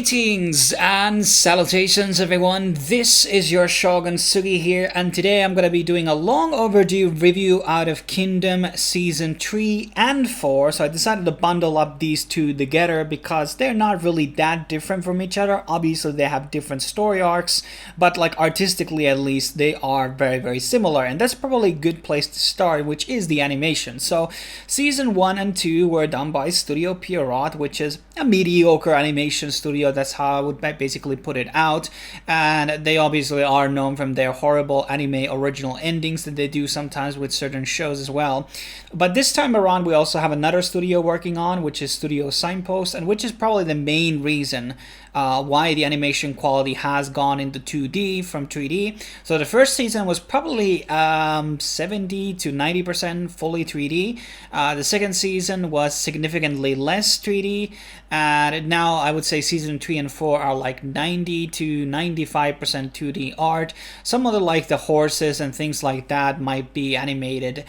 Greetings and salutations, everyone. This is your Shogun Sugi here, and today I'm going to be doing a long overdue review out of Kingdom Season 3 and 4. So I decided to bundle up these two together because they're not really that different from each other. Obviously, they have different story arcs, but like artistically at least, they are very, very similar. And that's probably a good place to start, which is the animation. So Season 1 and 2 were done by Studio Pierrot, which is a mediocre animation studio. That's how I would basically put it out, and they obviously are known from their horrible anime original endings that they do sometimes with certain shows as well. But this time around we also have another studio working on, which is Studio Signpost, and which is probably the main reason why the animation quality has gone into 2D from 3D. So the first season was probably 70 to 90% fully 3D. The second season was significantly less 3D, and now I would say season 3 and 4 are like 90 to 95% 2D art. Some of the horses and things like that might be animated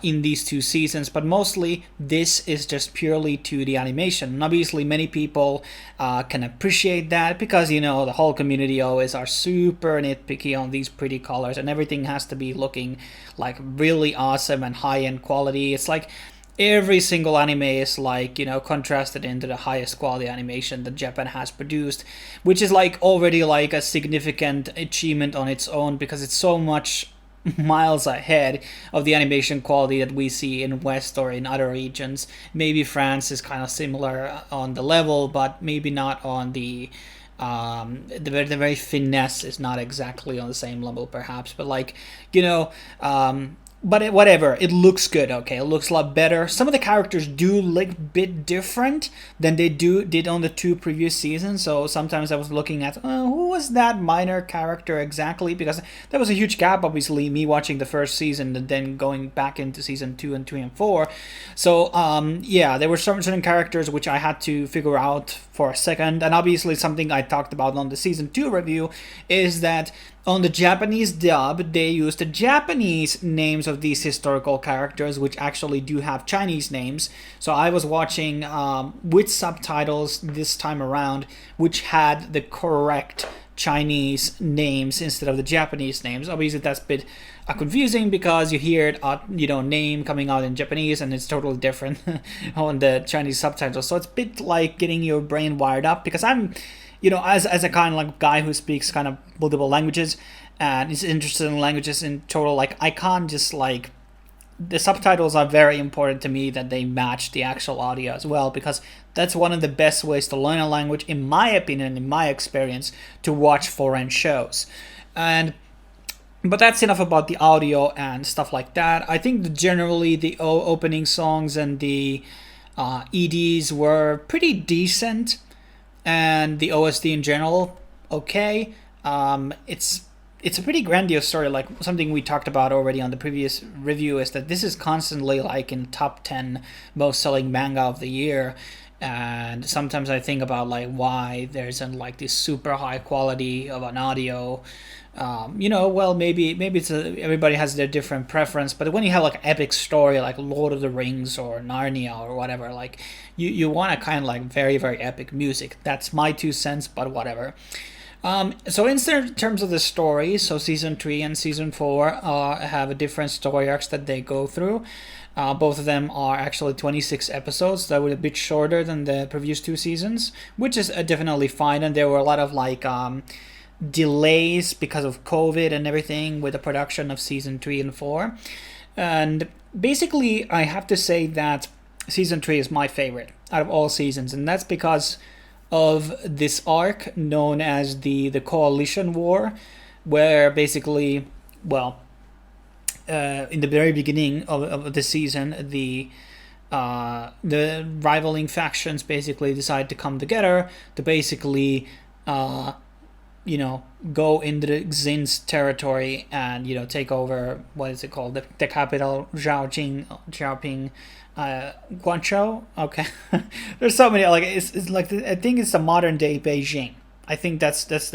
in these two seasons, but mostly this is just purely 2D animation. And obviously many people can appreciate that because, you know, the whole community always are super nitpicky on these pretty colors, and everything has to be looking like really awesome and high-end quality. It's like every single anime is like, you know, contrasted into the highest quality animation that Japan has produced, which is like already like a significant achievement on its own because it's so much miles ahead of the animation quality that we see in West or in other regions. Maybe France is kind of similar on the level, but maybe not on the very finesse is not exactly on the same level perhaps, but like, you know, but whatever, it looks good. Okay, it looks a lot better. Some of the characters do look a bit different than they did on the two previous seasons. So sometimes I was looking at who was that minor character exactly, because there was a huge gap, obviously, me watching the first season and then going back into season 2 and 3 and 4. So yeah, there were certain characters which I had to figure out for a second. And obviously something I talked about on the season 2 review is that on the Japanese dub, they use the Japanese names of these historical characters, which actually do have Chinese names. So I was watching with subtitles this time around, which had the correct Chinese names instead of the Japanese names. Obviously, that's a bit confusing because you hear it, name coming out in Japanese, and it's totally different on the Chinese subtitles. So it's a bit like getting your brain wired up, because I'm, you know, as a kind of like guy who speaks kind of multiple languages and is interested in languages in total, like I can't just like, the subtitles are very important to me that they match the actual audio as well, because that's one of the best ways to learn a language, in my opinion, in my experience, to watch foreign shows. But that's enough about the audio and stuff like that. I think that generally the opening songs and the EDs were pretty decent, and the OST in general, okay. It's a pretty grandiose story. Like something we talked about already on the previous review is that this is constantly like in top 10 most selling manga of the year. And sometimes I think about like why there isn't like this super high quality of an audio. Well, maybe it's everybody has their different preference, but when you have like an epic story like Lord of the Rings or Narnia or whatever, like you want a kind of like very, very epic music. That's my 2 cents, but whatever. So in terms of the stories, so season 3 and season 4 have a different story arcs that they go through. Both of them are actually 26 episodes. That was a bit shorter than the previous 2 seasons, which is definitely fine. And there were a lot of like delays because of COVID and everything with the production of season 3 and 4. And basically, I have to say that season 3 is my favorite out of all seasons, and that's because of this arc known as the Coalition War, where basically, well, in the very beginning of the season, the rivaling factions basically decide to come together to basically go into the Xin's territory and, you know, take over, what is it called, the capital, Xiaoping, Guangzhou. Okay. There's so many, like it's like, I think it's the modern day Beijing. I think that's it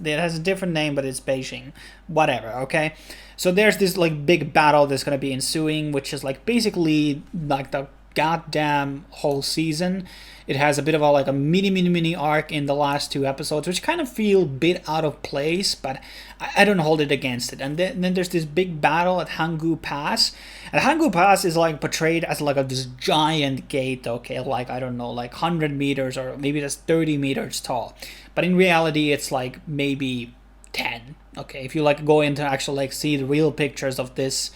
has a different name, but it's Beijing, whatever. Okay, so there's this like big battle that's going to be ensuing, which is like basically like the goddamn whole season. It has a bit of a like a mini arc in the last 2 episodes, which kind of feel a bit out of place, but I don't hold it against it. And then there's this big battle at Hanggu Pass, and Hanggu Pass is like portrayed as like this giant gate, okay, like I don't know, like 100 meters or maybe that's 30 meters tall, but in reality it's like maybe 10. Okay, if you like go into actually like see the real pictures of this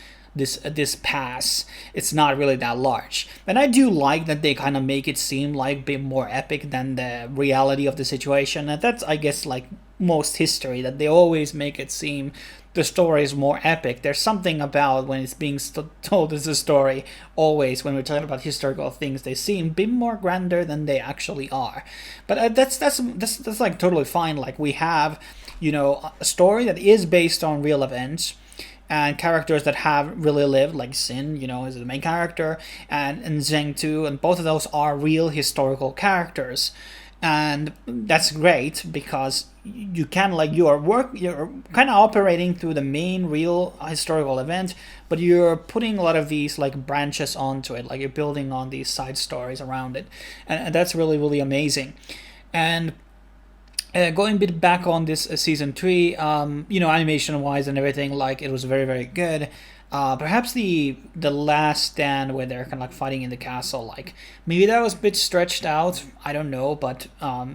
pass, it's not really that large. And I do like that they kind of make it seem like a bit more epic than the reality of the situation. And that's, I guess, like most history, that they always make it seem the story is more epic. There's something about when it's being told as a story, always when we're talking about historical things, they seem a bit more grander than they actually are. But that's like totally fine. Like we have, you know, a story that is based on real events and characters that have really lived, like Sin, you know, is the main character, and Zheng too, and both of those are real historical characters. And that's great because you can like you're kind of operating through the main real historical event, but you're putting a lot of these like branches onto it, like you're building on these side stories around it, and that's really amazing. And going a bit back on this season 3, you know, animation wise and everything, like it was very good. Perhaps the last stand where they're kind of like fighting in the castle, like maybe that was a bit stretched out. I don't know, but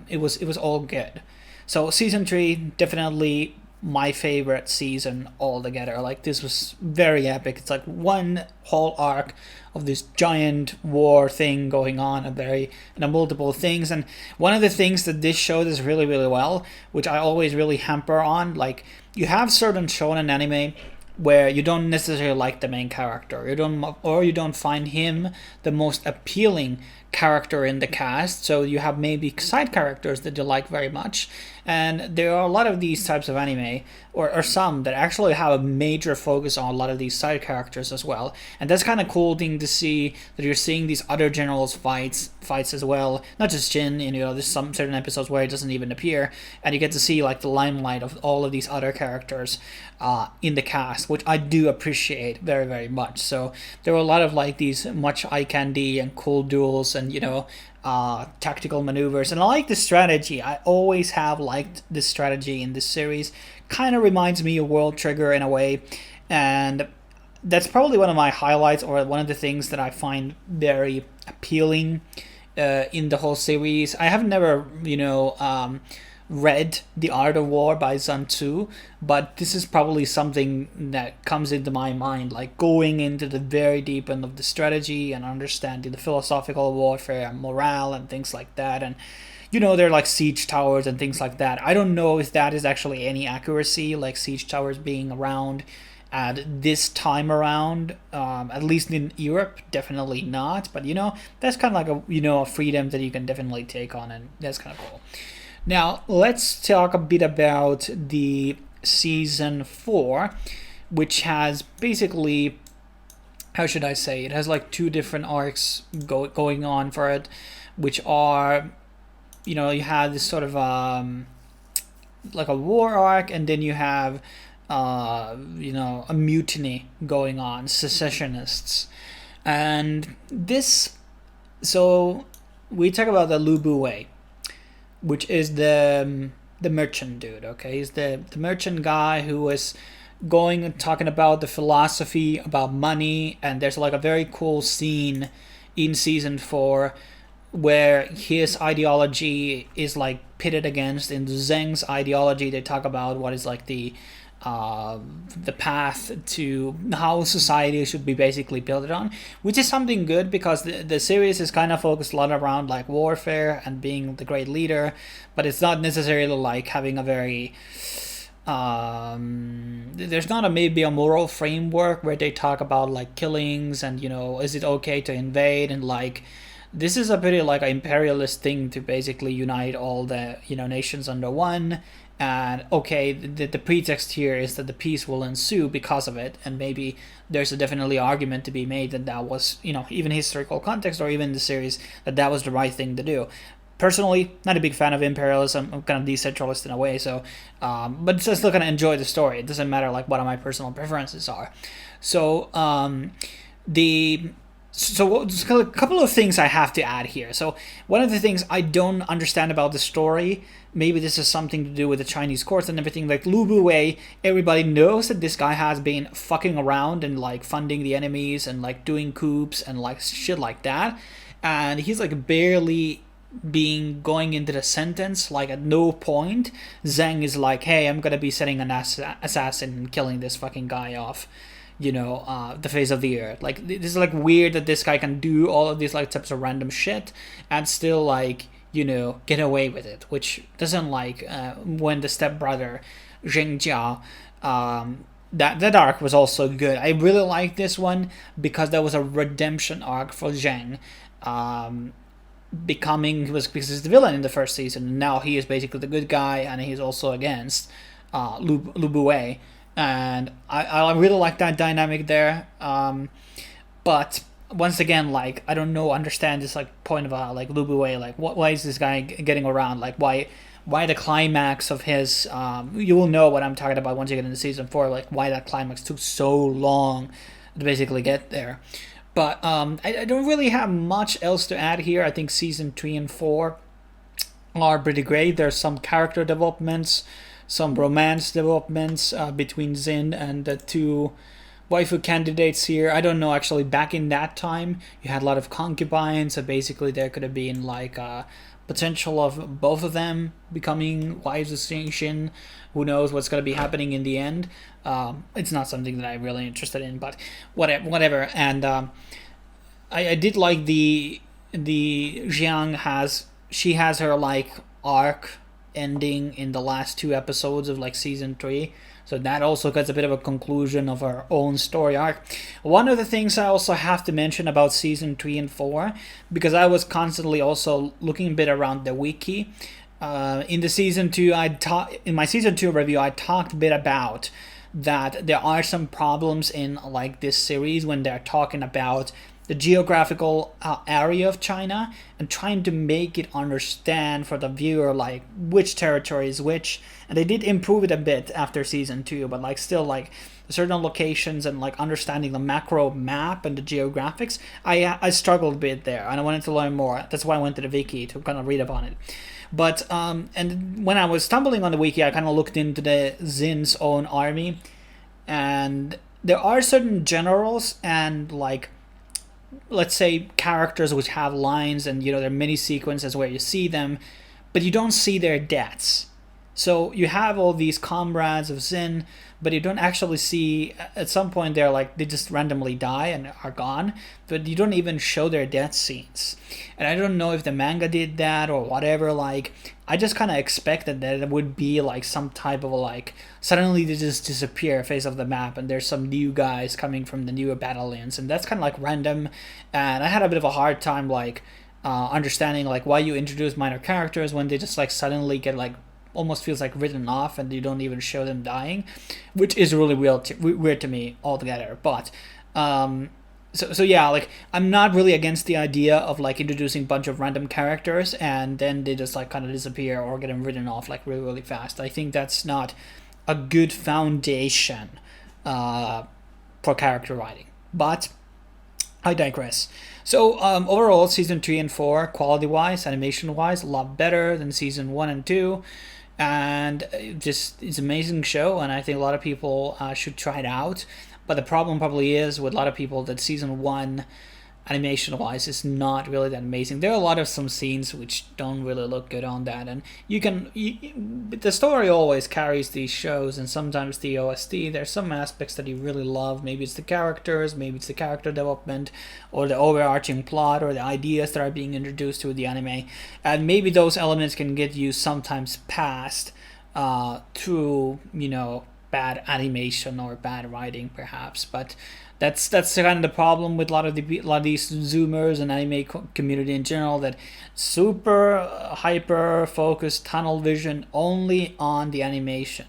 it was all good. So season 3 definitely my favorite season altogether. Like this was very epic. It's like one whole arc of this giant war thing going on, and multiple things. And one of the things that this show does really well, which I always really hamper on, like you have certain shonen anime where you don't necessarily like the main character, you don't find him the most appealing character in the cast, so you have maybe side characters that you like very much. And there are a lot of these types of anime, or some that actually have a major focus on a lot of these side characters as well. And that's kind of cool thing to see, that you're seeing these other generals fights as well, not just Jin. You know, there's some certain episodes where it doesn't even appear, and you get to see like the limelight of all of these other characters in the cast, which I do appreciate very much. So there were a lot of like these much eye candy and cool duels, and you know, tactical maneuvers. And I like the strategy. I always have liked this strategy in this series. Kind of reminds me of World Trigger in a way, and that's probably one of my highlights, or one of the things that I find very appealing in the whole series. I have never, you know, read The Art of War by Sun Tzu, but this is probably something that comes into my mind, like going into the very deep end of the strategy and understanding the philosophical warfare and morale and things like that. And you know, they're like siege towers and things like that. I don't know if that is actually any accuracy, like siege towers being around at this time around, at least in Europe, definitely not. But you know, that's kind of like a freedom that you can definitely take on, and that's kind of cool. Now, let's talk a bit about the season 4, which has basically, how should I say, it has like 2 different arcs going on for it, which are, you know, you have this sort of like a war arc, and then you have, you know, a mutiny going on, secessionists. And this, so we talk about the Buwei, which is the merchant dude, okay? He's the merchant guy who was going and talking about the philosophy about money. And there's like a very cool scene in season 4 where his ideology is like pitted against in Zheng's ideology. They talk about what is like the path to how society should be basically built on, which is something good, because the series is kind of focused a lot around like warfare and being the great leader, but it's not necessarily like having a very there's not maybe a moral framework where they talk about like killings and, you know, is it okay to invade, and like this is a pretty like an imperialist thing to basically unite all the, you know, nations under one. And okay, the pretext here is that the peace will ensue because of it, and maybe there's a definitely argument to be made that was, you know, even historical context or even the series, that was the right thing to do. Personally, not a big fan of imperialism. I'm kind of decentralist in a way, so but just still kind of enjoy the story. It doesn't matter like what my personal preferences are. So So just a couple of things I have to add here. So one of the things I don't understand about the story, maybe this is something to do with the Chinese courts and everything, like Lu Buwei, everybody knows that this guy has been fucking around and like funding the enemies and like doing coups and like shit like that. And he's like barely being going into the sentence. Like at no point Zheng is like, hey, I'm gonna be setting an assassin and killing this fucking guy off, the face of the earth. Like, this is like weird that this guy can do all of these like types of random shit and still like, get away with it, which doesn't like when the stepbrother Cheng Jiao, that arc was also good. I really like this one because there was a redemption arc for Zheng, because he's the villain in the first season, and now he is basically the good guy, and he's also against Lu Buwei, and I really like that dynamic there. But once again, like, I don't know, understand this like point about like Lu Buwei, like why is this guy getting around? Like why the climax of his you will know what I'm talking about once you get into season 4. Like why that climax took so long to basically get there. But I don't really have much else to add here. I think season 3 and 4 are pretty great. There's some character developments, some romance developments between Zin and the two waifu candidates here. I don't know, actually, back in that time, you had a lot of concubines, so basically there could have been like a potential of both of them becoming wives of Xin. Who knows what's going to be happening in the end. It's not something that I'm really interested in, but whatever. And I did like the Zhang has her like arc ending in the last 2 episodes of like season 3, so that also gets a bit of a conclusion of her own story arc. One of the things I also have to mention about season 3 and 4, because I was constantly also looking a bit around the wiki. In the season 2, in my season 2 review, I talked a bit about that there are some problems in like this series when they're talking about the geographical area of China and trying to make it understand for the viewer like which territory is which. And they did improve it a bit after season 2, but like still like certain locations and like understanding the macro map and the geographics, I struggled a bit there and I wanted to learn more. That's why I went to the wiki to kind of read upon it. But and when I was stumbling on the wiki, I kind of looked into the Zin's own army, and there are certain generals and like, let's say, characters which have lines and there are mini sequences where you see them, but you don't see their deaths. So you have all these comrades of Zin, but you don't actually see, at some point they're like, they just randomly die and are gone, but you don't even show their death scenes. And I don't know if the manga did that or whatever. Like, I just kind of expected that it would be like some type of like, suddenly they just disappear face of the map and there's some new guys coming from the newer battalions, and that's kind of like random. And I had a bit of a hard time like understanding like why you introduce minor characters when they just like suddenly get like almost feels like written off and you don't even show them dying, which is really weird to me altogether. But so yeah, like, I'm not really against the idea of like introducing a bunch of random characters and then they just like kind of disappear or get them written off like really fast. I think that's not a good foundation for character writing, but I digress. So overall, season 3 and 4, quality wise, animation wise, a lot better than season 1 and 2. And just, it's an amazing show, and I think a lot of people should try it out. But the problem probably is with a lot of people that season 1, animation wise, is not really that amazing. There are a lot of some scenes which don't really look good on that, and the story always carries these shows, and sometimes the OST, there's some aspects that you really love. Maybe it's the characters, maybe it's the character development, or the overarching plot, or the ideas that are being introduced to the anime, and maybe those elements can get you sometimes past through bad animation or bad writing perhaps. But that's kind of the problem with a lot of these zoomers and anime community in general, that super hyper focused tunnel vision only on the animation.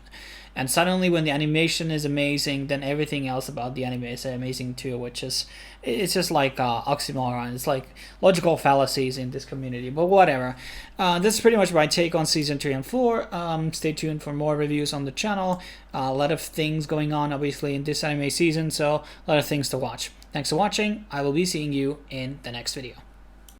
and suddenly when the animation is amazing, then everything else about the anime is amazing too, which is, it's just like oxymoron. It's like logical fallacies in this community, but whatever. That's pretty much my take on season 3 and 4. Stay tuned for more reviews on the channel. A lot of things going on obviously in this anime season, so a lot of things to watch. Thanks for watching. I will be seeing you in the next video.